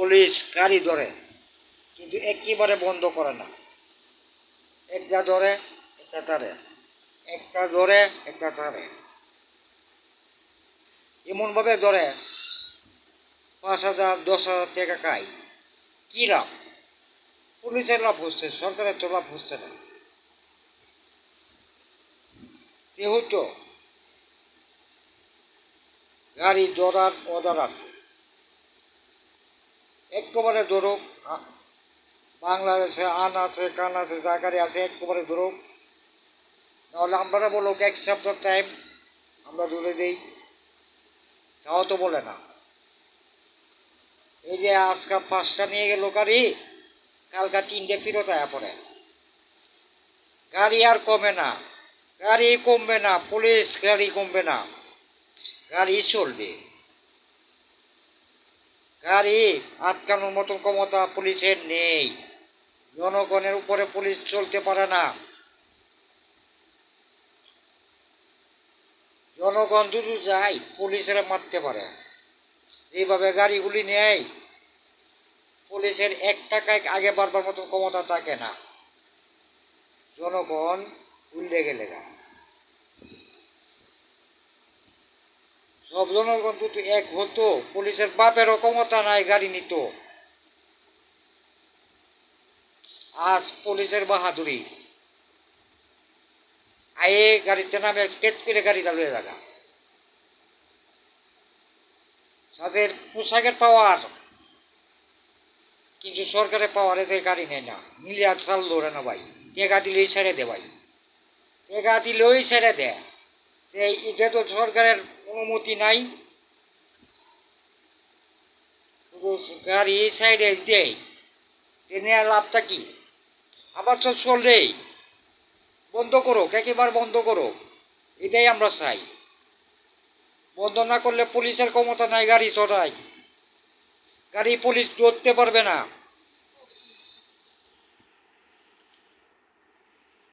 Police গাড়ি ধরে, কিন্তু একেবারে বন্ধ করে না। একটা ধরে একটা ছাড়ে, একটা ধরে একটা ছাড়ে, এমনভাবে ধরে 5,000 10,000 টাকা খায়। কি লাভ? পুলিশের লাভ হচ্ছে, সরকারের তো লাভ হচ্ছে না। যেহেতু গাড়ি ধরার অর্ডার আছে, একেবারে ধরুক, বাংলাদেশে আন আছে কান আছে যা গাড়ি আছে একেবারে ধরুক, নাহলে আমরা বলুক 1 সপ্তাহ টাইম আমরা ধরে দিই, তাও তো বলে না। এই যে আজকে 5টা নিয়ে গেল গাড়ি, কালকা 3টে ফেরত আয়া পড়ে। গাড়ি আর কমে না, গাড়ি কমবে না, পুলিশ গাড়ি কমবে না, গাড়ি চলবে। গাড়ি আটকানোর মতন ক্ষমতা পুলিশের নেই। জনগণের উপরে পুলিশ চলতে পারে না। জনগণ যদি যায় পুলিশেরা মারতে পারে। যেভাবে গাড়িগুলি নেয়, পুলিশের 1 টাকায় আগে বাড়বার মতন ক্ষমতা থাকে না। জনগণ উল্টে গেলে গা, সব জনগণ যদি এক হতো, পুলিশের বাপেরও ক্ষমতা নাই গাড়ি নিত। আজ পুলিশের বাহাদুরি, আয়ে গাড়িতে নামে কেট করে গাড়ি দাঁড়িয়ে থাকা, তাদের পোশাকের পাওয়ার, কিন্তু সরকারের পাওয়ার এতে গাড়ি নেয় না। মিলিয়ার চাল ধরে না ভাই, টেকা দিলেই ছেড়ে দে ভাই, টেকা দিলেই ছেড়ে দে। এটা তো সরকারের অনুমতি নাই, গাড়ি সাইডে দেয়, নেওয়ার লাভটা কি? আবার তো চললেই বন্ধ করো, একেবারে বন্ধ করো, এটাই আমরা চাই। বন্ধ না করলে পুলিশের ক্ষমতা নাই গাড়ি চড়াই, গাড়ি পুলিশ ধরতে পারবে না।